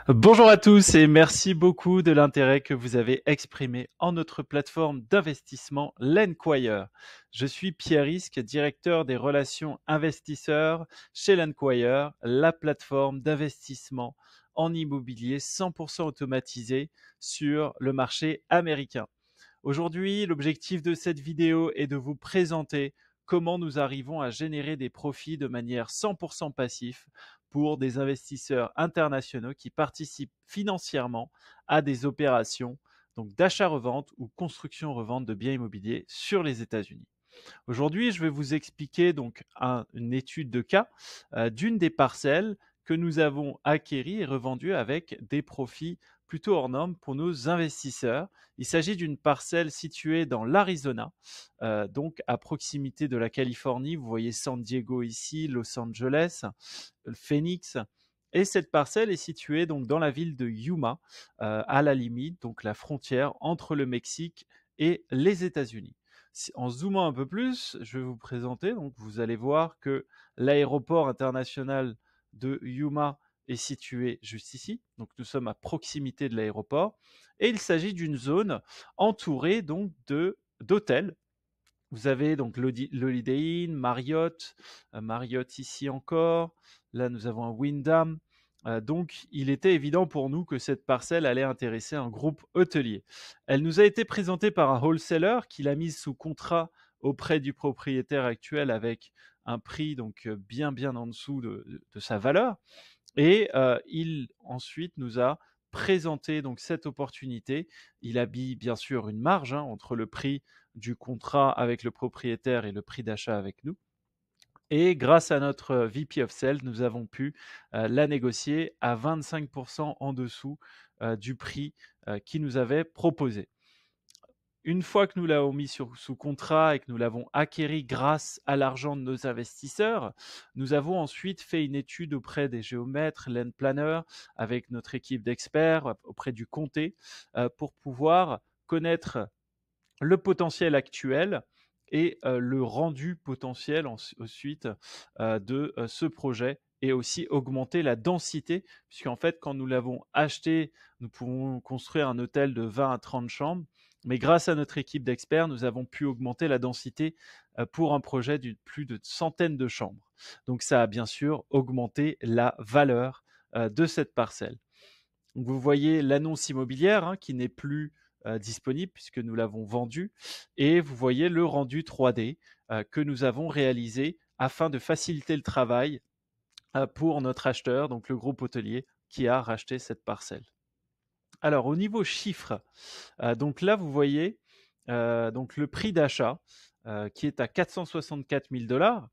Bonjour à tous et merci beaucoup de l'intérêt que vous avez exprimé en notre plateforme d'investissement l'Enquire. Je suis Pierre Risque, directeur des relations investisseurs chez l'Enquire, la plateforme d'investissement en immobilier 100% automatisée sur le marché américain. Aujourd'hui, l'objectif de cette vidéo est de vous présenter comment nous arrivons à générer des profits de manière 100% passif pour des investisseurs internationaux qui participent financièrement à des opérations donc d'achat-revente ou construction-revente de biens immobiliers sur les États-Unis. Aujourd'hui, je vais vous expliquer donc une étude de cas d'une des parcelles que nous avons acquéries et revendues avec des profits plutôt hors normes pour nos investisseurs. Il s'agit d'une parcelle située dans l'Arizona, donc à proximité de la Californie. Vous voyez San Diego ici, Los Angeles, Phoenix. Et cette parcelle est située donc dans la ville de Yuma, à la limite, donc la frontière entre le Mexique et les États-Unis. En zoomant un peu plus, je vais vous présenter, donc vous allez voir que l'aéroport international de Yuma est situé juste ici, donc nous sommes à proximité de l'aéroport, et il s'agit d'une zone entourée donc d'hôtels. Vous avez donc l'Holiday Inn, Marriott, Marriott ici encore, là nous avons un Wyndham. Donc il était évident pour nous que cette parcelle allait intéresser un groupe hôtelier. Elle nous a été présentée par un wholesaler qui l'a mise sous contrat auprès du propriétaire actuel avec un prix donc bien en dessous de sa valeur. Et il ensuite nous a présenté donc cette opportunité. Il habille bien sûr une marge entre le prix du contrat avec le propriétaire et le prix d'achat avec nous. Et grâce à notre VP of Sales, nous avons pu la négocier à 25% en dessous du prix qu'il nous avait proposé. Une fois que nous l'avons mis sous contrat et que nous l'avons acquéri grâce à l'argent de nos investisseurs, nous avons ensuite fait une étude auprès des géomètres, land planners, avec notre équipe d'experts, auprès du comté, pour pouvoir connaître le potentiel actuel et le rendu potentiel ensuite de ce projet et aussi augmenter la densité, puisqu'en fait, quand nous l'avons acheté, nous pouvons construire un hôtel de 20 à 30 chambres, mais grâce à notre équipe d'experts, nous avons pu augmenter la densité pour un projet de plus de centaines de chambres. Donc ça a bien sûr augmenté la valeur de cette parcelle. Donc vous voyez l'annonce immobilière qui n'est plus disponible puisque nous l'avons vendue, et vous voyez le rendu 3D que nous avons réalisé afin de faciliter le travail pour notre acheteur, donc le groupe hôtelier qui a racheté cette parcelle. Alors au niveau chiffres, donc là vous voyez donc le prix d'achat qui est à 464 000 $,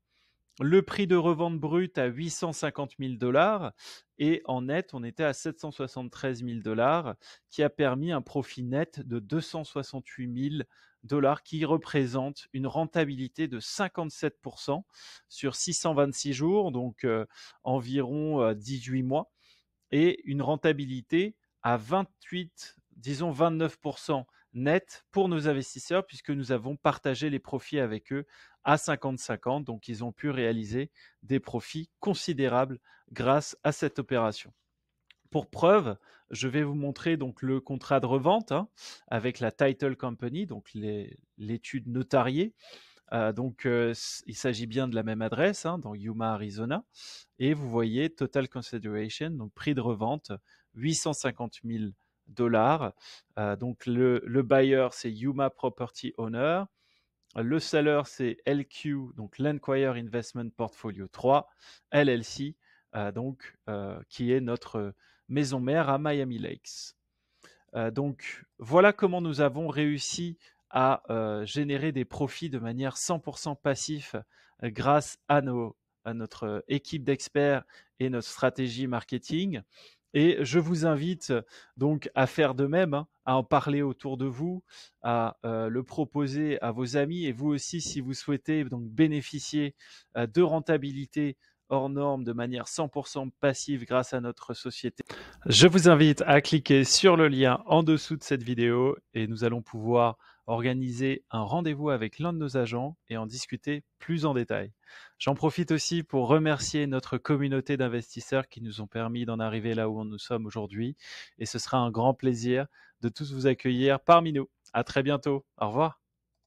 le prix de revente brut à 850 000 $, et en net, on était à 773 000 $, qui a permis un profit net de 268 000 $ qui représente une rentabilité de 57% sur 626 jours, donc environ 18 mois, et une rentabilité à 28, disons 29% net pour nos investisseurs, puisque nous avons partagé les profits avec eux à 50-50, donc ils ont pu réaliser des profits considérables grâce à cette opération. Pour preuve, je vais vous montrer donc le contrat de revente avec la Title Company, donc l'étude notariée. Il s'agit bien de la même adresse, dans Yuma, Arizona. Et vous voyez Total Consideration, donc prix de revente, 850 000 $. Donc le buyer, c'est Yuma Property Owner. Le seller, c'est LQ, donc l'Enquire Investment Portfolio 3, LLC, qui est notre maison mère à Miami Lakes. Donc voilà comment nous avons réussi à générer des profits de manière 100% passif grâce à notre équipe d'experts et notre stratégie marketing. Et je vous invite donc à faire de même, à en parler autour de vous, à le proposer à vos amis, et vous aussi, si vous souhaitez donc bénéficier de rentabilité hors norme de manière 100% passive grâce à notre société. Je vous invite à cliquer sur le lien en dessous de cette vidéo et nous allons pouvoir organiser un rendez-vous avec l'un de nos agents et en discuter plus en détail. J'en profite aussi pour remercier notre communauté d'investisseurs qui nous ont permis d'en arriver là où nous sommes aujourd'hui et ce sera un grand plaisir de tous vous accueillir parmi nous. À très bientôt. Au revoir.